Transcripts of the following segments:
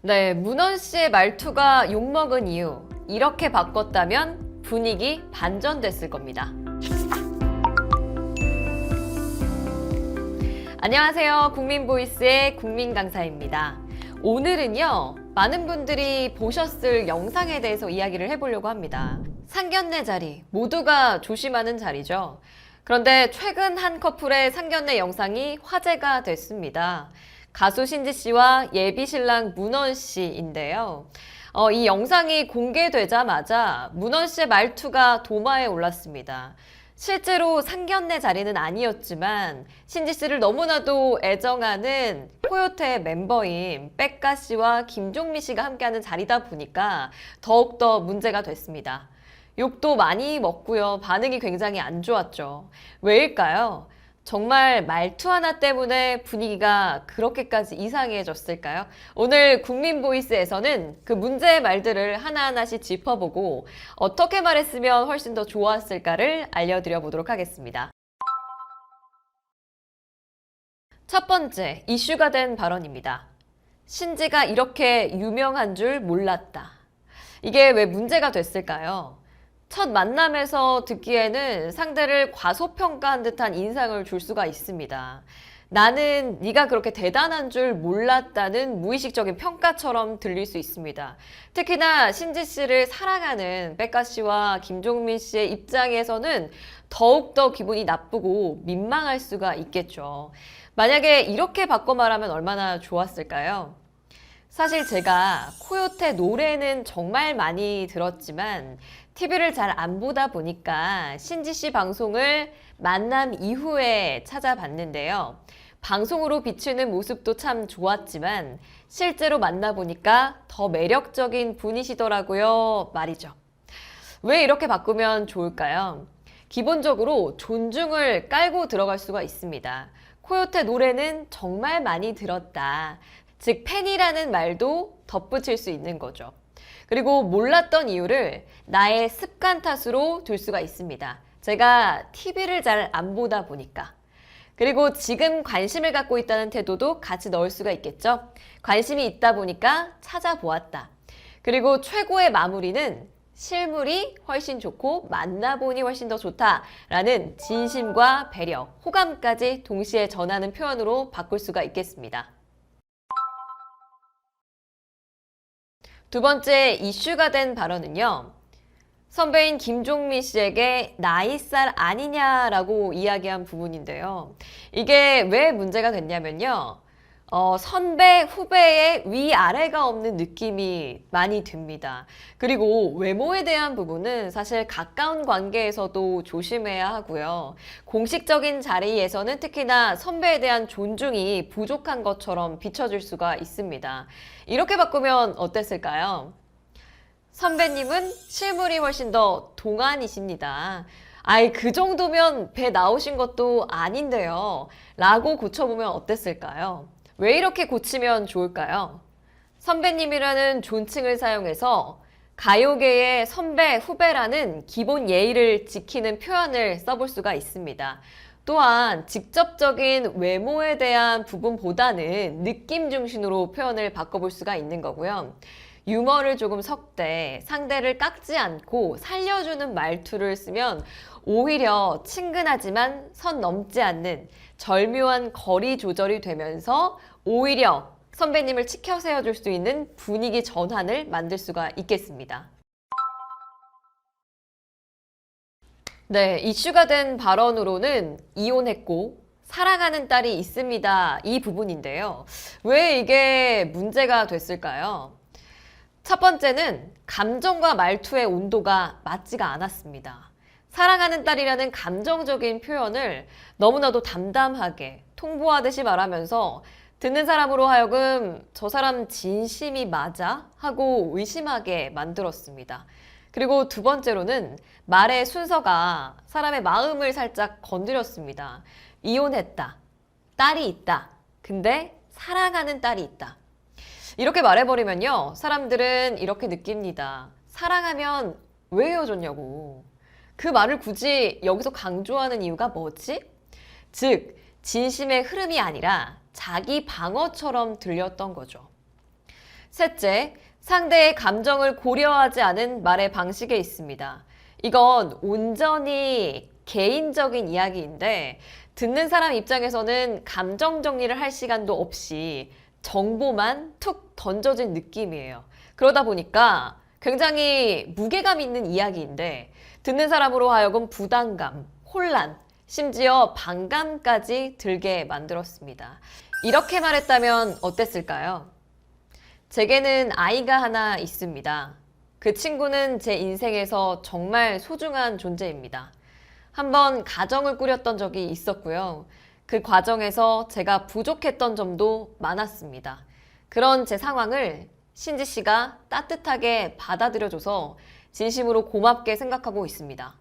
네, 문원 씨의 말투가 욕먹은 이유, 이렇게 바꿨다면 분위기 반전됐을 겁니다. 안녕하세요. 국민보이스의 국민강사입니다. 오늘은요, 많은 분들이 보셨을 영상에 대해서 이야기를 해보려고 합니다. 상견례 자리, 모두가 조심하는 자리죠. 그런데 최근 한 커플의 상견례 영상이 화제가 됐습니다. 가수 신지 씨와 예비 신랑 문원 씨인데요. 이 영상이 공개되자마자 문원 씨의 말투가 도마에 올랐습니다. 실제로 상견례 자리는 아니었지만 신지 씨를 너무나도 애정하는 코요태 멤버인 백가 씨와 김종민 씨가 함께하는 자리다 보니까 더욱더 문제가 됐습니다. 욕도 많이 먹고요. 반응이 굉장히 안 좋았죠. 왜일까요? 정말 말투 하나 때문에 분위기가 그렇게까지 이상해졌을까요? 오늘 국민보이스에서는 그 문제의 말들을 하나하나씩 짚어보고 어떻게 말했으면 훨씬 더 좋았을까를 알려드려 보도록 하겠습니다. 첫 번째, 이슈가 된 발언입니다. 신지가 이렇게 유명한 줄 몰랐다. 이게 왜 문제가 됐을까요? 첫 만남에서 듣기에는 상대를 과소평가한 듯한 인상을 줄 수가 있습니다. 나는 네가 그렇게 대단한 줄 몰랐다는 무의식적인 평가처럼 들릴 수 있습니다. 특히나 신지 씨를 사랑하는 백가 씨와 김종민 씨의 입장에서는 더욱더 기분이 나쁘고 민망할 수가 있겠죠. 만약에 이렇게 바꿔 말하면 얼마나 좋았을까요? 사실 제가 코요태 노래는 정말 많이 들었지만 TV를 잘 안 보다 보니까 신지 씨 방송을 만남 이후에 찾아봤는데요. 방송으로 비추는 모습도 참 좋았지만 실제로 만나보니까 더 매력적인 분이시더라고요. 말이죠. 왜 이렇게 바꾸면 좋을까요? 기본적으로 존중을 깔고 들어갈 수가 있습니다. 코요태 노래는 정말 많이 들었다. 즉 팬이라는 말도 덧붙일 수 있는 거죠. 그리고 몰랐던 이유를 나의 습관 탓으로 둘 수가 있습니다. 제가 TV를 잘 안 보다 보니까. 그리고 지금 관심을 갖고 있다는 태도도 같이 넣을 수가 있겠죠. 관심이 있다 보니까 찾아보았다. 그리고 최고의 마무리는 실물이 훨씬 좋고 만나보니 훨씬 더 좋다라는 진심과 배려, 호감까지 동시에 전하는 표현으로 바꿀 수가 있겠습니다. 두 번째 이슈가 된 발언은요. 선배인 김종민 씨에게 나이살 아니냐라고 이야기한 부분인데요. 이게 왜 문제가 됐냐면요. 선배, 후배의 위아래가 없는 느낌이 많이 듭니다. 그리고 외모에 대한 부분은 사실 가까운 관계에서도 조심해야 하고요. 공식적인 자리에서는 특히나 선배에 대한 존중이 부족한 것처럼 비춰질 수가 있습니다. 이렇게 바꾸면 어땠을까요? 선배님은 실물이 훨씬 더 동안이십니다. 아이, 그 정도면 배 나오신 것도 아닌데요. 라고 고쳐보면 어땠을까요? 왜 이렇게 고치면 좋을까요? 선배님이라는 존칭을 사용해서 가요계의 선배, 후배라는 기본 예의를 지키는 표현을 써볼 수가 있습니다. 또한 직접적인 외모에 대한 부분보다는 느낌 중심으로 표현을 바꿔볼 수가 있는 거고요. 유머를 조금 섞되 상대를 깎지 않고 살려주는 말투를 쓰면 오히려 친근하지만 선 넘지 않는 절묘한 거리 조절이 되면서 오히려 선배님을 치켜 세워줄 수 있는 분위기 전환을 만들 수가 있겠습니다. 네, 이슈가 된 발언으로는 이혼했고 사랑하는 딸이 있습니다. 이 부분인데요. 왜 이게 문제가 됐을까요? 첫 번째는 감정과 말투의 온도가 맞지가 않았습니다. 사랑하는 딸이라는 감정적인 표현을 너무나도 담담하게 통보하듯이 말하면서 듣는 사람으로 하여금 저 사람 진심이 맞아? 하고 의심하게 만들었습니다. 그리고 두 번째로는 말의 순서가 사람의 마음을 살짝 건드렸습니다. 이혼했다. 딸이 있다. 근데 사랑하는 딸이 있다. 이렇게 말해버리면요. 사람들은 이렇게 느낍니다. 사랑하면 왜 헤어졌냐고. 그 말을 굳이 여기서 강조하는 이유가 뭐지? 즉, 진심의 흐름이 아니라 자기 방어처럼 들렸던 거죠. 셋째, 상대의 감정을 고려하지 않은 말의 방식에 있습니다. 이건 온전히 개인적인 이야기인데 듣는 사람 입장에서는 감정 정리를 할 시간도 없이 정보만 툭 던져진 느낌이에요. 그러다 보니까 굉장히 무게감 있는 이야기인데 듣는 사람으로 하여금 부담감, 혼란, 심지어 반감까지 들게 만들었습니다. 이렇게 말했다면 어땠을까요? 제게는 아이가 하나 있습니다. 그 친구는 제 인생에서 정말 소중한 존재입니다. 한번 가정을 꾸렸던 적이 있었고요. 그 과정에서 제가 부족했던 점도 많았습니다. 그런 제 상황을 신지 씨가 따뜻하게 받아들여줘서 진심으로 고맙게 생각하고 있습니다.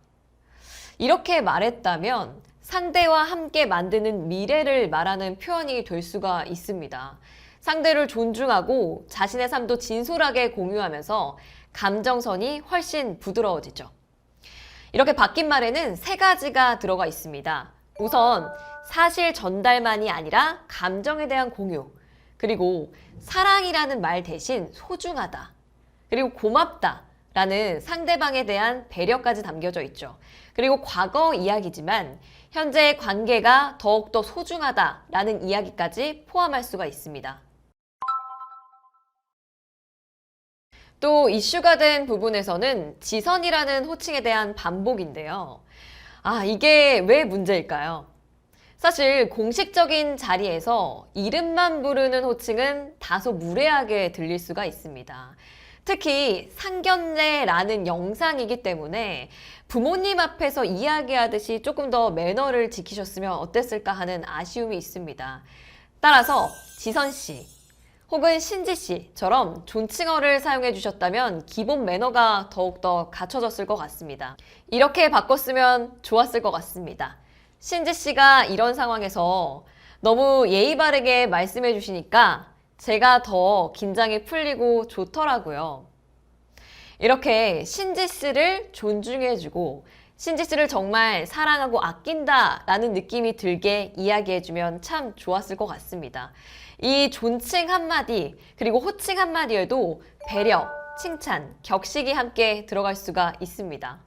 이렇게 말했다면 상대와 함께 만드는 미래를 말하는 표현이 될 수가 있습니다. 상대를 존중하고 자신의 삶도 진솔하게 공유하면서 감정선이 훨씬 부드러워지죠. 이렇게 바뀐 말에는 세 가지가 들어가 있습니다. 우선 사실 전달만이 아니라 감정에 대한 공유, 그리고 사랑이라는 말 대신 소중하다, 그리고 고맙다 라는 상대방에 대한 배려까지 담겨져 있죠. 그리고 과거 이야기지만 현재의 관계가 더욱더 소중하다라는 이야기까지 포함할 수가 있습니다. 또 이슈가 된 부분에서는 지선이라는 호칭에 대한 반복인데요. 이게 왜 문제일까요? 사실 공식적인 자리에서 이름만 부르는 호칭은 다소 무례하게 들릴 수가 있습니다. 특히 상견례라는 영상이기 때문에 부모님 앞에서 이야기하듯이 조금 더 매너를 지키셨으면 어땠을까 하는 아쉬움이 있습니다. 따라서 지선 씨 혹은 신지 씨처럼 존칭어를 사용해 주셨다면 기본 매너가 더욱더 갖춰졌을 것 같습니다. 이렇게 바꿨으면 좋았을 것 같습니다. 신지 씨가 이런 상황에서 너무 예의 바르게 말씀해 주시니까 제가 더 긴장이 풀리고 좋더라고요. 이렇게 신지 씨를 존중해주고 신지 씨를 정말 사랑하고 아낀다라는 느낌이 들게 이야기해주면 참 좋았을 것 같습니다. 이 존칭 한마디 그리고 호칭 한마디에도 배려, 칭찬, 격식이 함께 들어갈 수가 있습니다.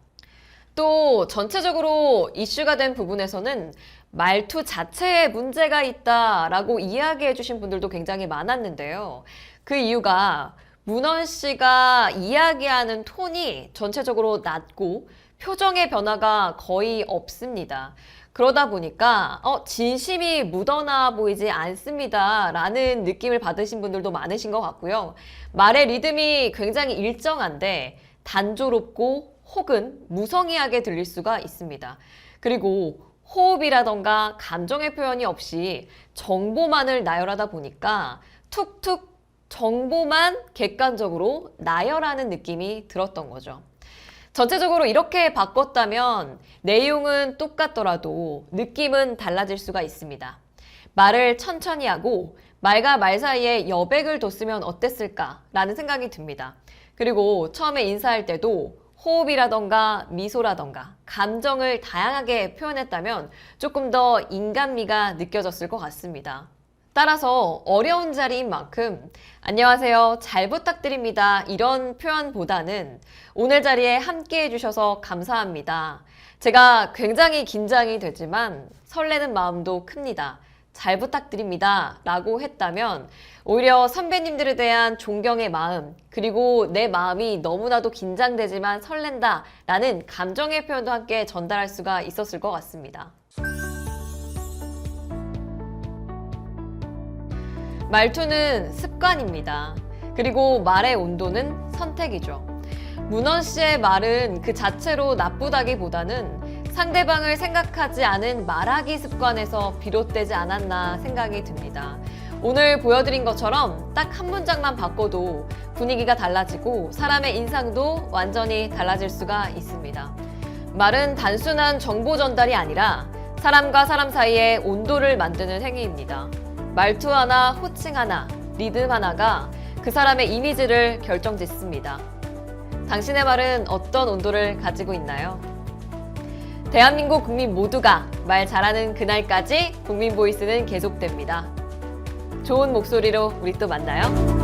또 전체적으로 이슈가 된 부분에서는 말투 자체에 문제가 있다라고 이야기해 주신 분들도 굉장히 많았는데요. 그 이유가 문원 씨가 이야기하는 톤이 전체적으로 낮고 표정의 변화가 거의 없습니다. 그러다 보니까 진심이 묻어나 보이지 않습니다 라는 느낌을 받으신 분들도 많으신 것 같고요. 말의 리듬이 굉장히 일정한데 단조롭고 혹은 무성의하게 들릴 수가 있습니다. 그리고 호흡이라던가 감정의 표현이 없이 정보만을 나열하다 보니까 툭툭 정보만 객관적으로 나열하는 느낌이 들었던 거죠. 전체적으로 이렇게 바꿨다면 내용은 똑같더라도 느낌은 달라질 수가 있습니다. 말을 천천히 하고 말과 말 사이에 여백을 뒀으면 어땠을까라는 생각이 듭니다. 그리고 처음에 인사할 때도 호흡이라던가 미소라던가 감정을 다양하게 표현했다면 조금 더 인간미가 느껴졌을 것 같습니다. 따라서 어려운 자리인 만큼 안녕하세요, 잘 부탁드립니다 이런 표현보다는 오늘 자리에 함께 해주셔서 감사합니다. 제가 굉장히 긴장이 되지만 설레는 마음도 큽니다. 잘 부탁드립니다 라고 했다면 오히려 선배님들에 대한 존경의 마음 그리고 내 마음이 너무나도 긴장되지만 설렌다 라는 감정의 표현도 함께 전달할 수가 있었을 것 같습니다. 말투는 습관입니다. 그리고 말의 온도는 선택이죠. 문원 씨의 말은 그 자체로 나쁘다기보다는 상대방을 생각하지 않은 말하기 습관에서 비롯되지 않았나 생각이 듭니다. 오늘 보여드린 것처럼 딱 한 문장만 바꿔도 분위기가 달라지고 사람의 인상도 완전히 달라질 수가 있습니다. 말은 단순한 정보 전달이 아니라 사람과 사람 사이의 온도를 만드는 행위입니다. 말투 하나, 호칭 하나, 리듬 하나가 그 사람의 이미지를 결정짓습니다. 당신의 말은 어떤 온도를 가지고 있나요? 대한민국 국민 모두가 말 잘하는 그날까지 국민보이스는 계속됩니다. 좋은 목소리로 우리 또 만나요.